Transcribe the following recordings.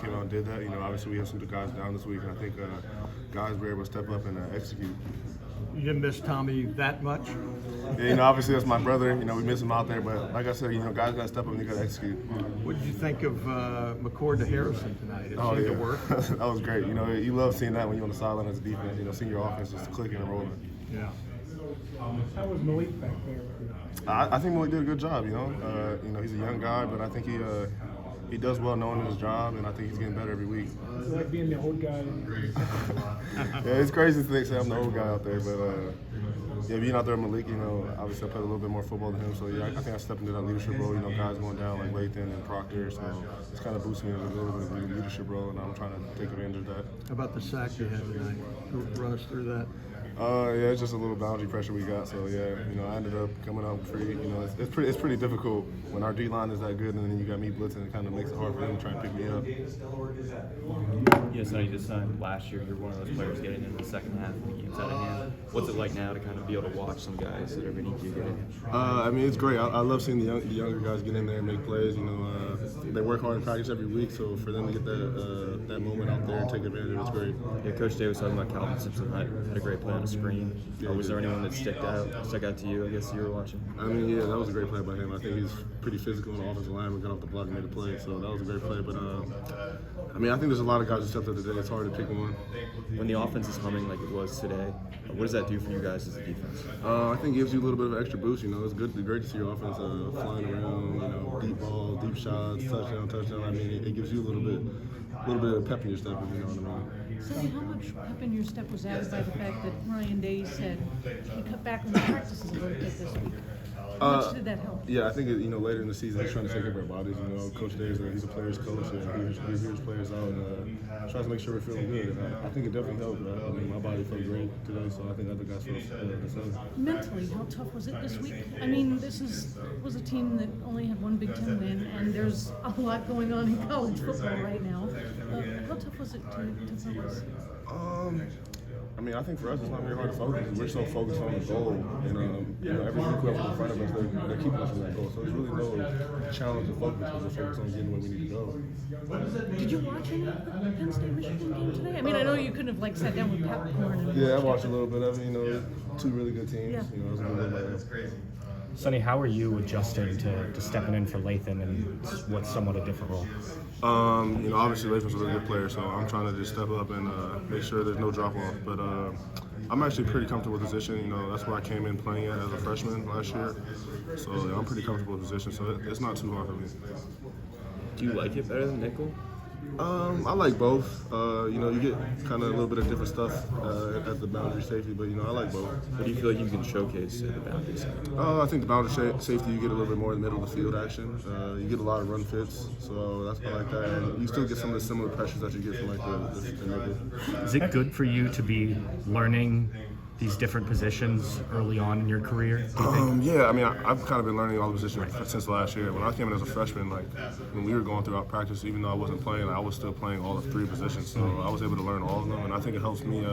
came out and did that. Obviously we have some good guys down this week, and I think guys were able to step up and execute. You didn't miss Tommy that much? Yeah, obviously that's my brother. We miss him out there, but like I said, guys got to step up and they got to execute. What did you think of McCord to Harrison tonight? It seemed to work. That was great. You love seeing that when you're on the sideline as a defense. Seeing your offense just clicking and rolling. Yeah. How was Malik back there? I think Malik did a good job. He's a young guy, but I think he does well knowing his job, and I think he's getting better every week. It's like being the old guy. Yeah, it's crazy to say I'm the old guy out there, but being out there with Malik, obviously I played a little bit more football than him, so yeah, I think I stepped into that leadership role. Guys going down like Lathan and Proctor, so it's kind of boosting me in a little bit of a leadership role, and I'm trying to take advantage of that. How about the sack you had tonight? Run us through that. Yeah, it's just a little boundary pressure we got. So yeah, I ended up coming up free. It's pretty difficult when our D line is that good, and then you got me blitzing. It kind of makes it hard for them to try and pick me up. Yeah, Sonny, just last year, you're one of those players getting into the second half when the game's out of hand. What's it like now to kind of be able to watch some guys that are beneath you get in? It's great. I love seeing the younger guys get in there and make plays. They work hard in practice every week, so for them to get that moment out there and take advantage of it's great. Yeah, Coach Day was talking about Calvin Simpson had a great play on the screen. Or was there anyone that stuck out to you? I guess you were watching. Yeah, that was a great play by him. I think he's pretty physical on the offensive line. We got off the block and made a play, so that was a great play. But I think there's a lot of guys who stepped up today. It's hard to pick one. When the offense is humming like it was today, what does that do for you guys as a defense? I think it gives you a little bit of an extra boost. It's great to see your offense flying around. Deep ball, deep shots, touchdown. It gives you a little bit of pep in your step, if you know what I mean. Sonny, how much pep in your step was added by the fact that Ryan Day said he cut back on the practices a little bit this week? How much did that help? Yeah, I think later in the season he's trying to take care of our bodies. Coach Day he's a player's coach. He hears players out and tries to make sure we're feeling good. And I think it definitely helped. My body felt great today, so I think other guys felt the same. Mentally, how tough was it this week? This was a team that only had one Big Ten win, and there's a lot going on in college football right now. How tough was it to focus? I think for us it's not very hard to focus. We're so focused on the goal, and everything we have in front of us, they're keeping us from that goal. So it's really no challenge to focus because we're focused on getting where we need to go. Did you watch any of the Penn State Michigan game today? I know you couldn't have sat down with popcorn and I watched a little bit of it. Two really good teams. Yeah. It was a good game. Sonny, how are you adjusting to stepping in for Lathan in what's somewhat a different role? Obviously Lathan's a really good player, so I'm trying to just step up and make sure there's no drop off. But I'm actually pretty comfortable with the position. That's where I came in playing it as a freshman last year. So I'm pretty comfortable with the position, so it's not too hard for me. Do you like it better than nickel? I like both. You get kind of a little bit of different stuff at the boundary safety, but I like both. What do you feel like you can showcase at the boundary safety? I think the boundary safety, you get a little bit more in the middle of the field action. You get a lot of run fits, so that's I like that. And you still get some of the similar pressures that you get from the nickel. Is it good for you to be learning these different positions early on in your career? I've kind of been learning all the positions since last year. When I came in as a freshman, when we were going through our practice, even though I wasn't playing, I was still playing all the three positions. So I was able to learn all of them, and I think it helps me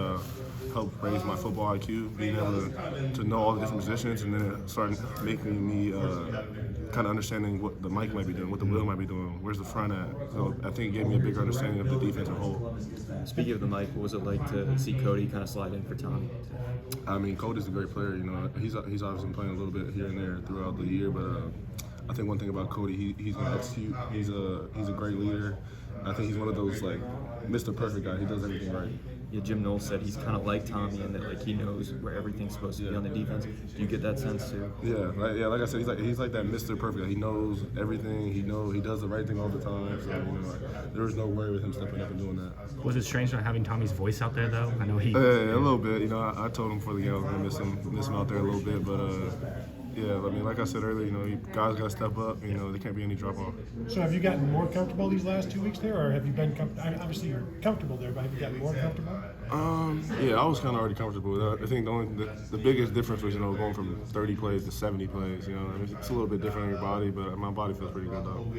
help raise my football IQ, being able to know all the different positions, and then it started making me kind of understanding what the Mike might be doing, what the Will might be doing, where's the front at. So I think it gave me a bigger understanding of the defense as a whole. Speaking of the Mike, what was it like to see Cody kind of slide in for Tommy? Cody's a great player. He's obviously been playing a little bit here and there throughout the year, but I think one thing about Cody, he's going to execute. He's a great leader. I think he's one of those Mr. Perfect guy. He does everything right. Yeah, Jim Knowles said he's kind of like Tommy in that he knows where everything's supposed to be on the defense. Do you get that sense too? Yeah, like I said, he's like that Mr. Perfect guy. He knows everything. He does the right thing all the time. So there was no worry with him stepping up and doing that. Was it strange not having Tommy's voice out there though? I know he. A little bit. I told him before the game I was gonna miss him out there a little bit, but. Like I said earlier, guys got to step up. There can't be any drop off. So have you gotten more comfortable these last 2 weeks there, or have you been obviously you're comfortable there, but have you gotten more comfortable? I was kind of already comfortable. I think the biggest difference was going from 30 plays to 70 plays. It's a little bit different on your body, but my body feels pretty good though.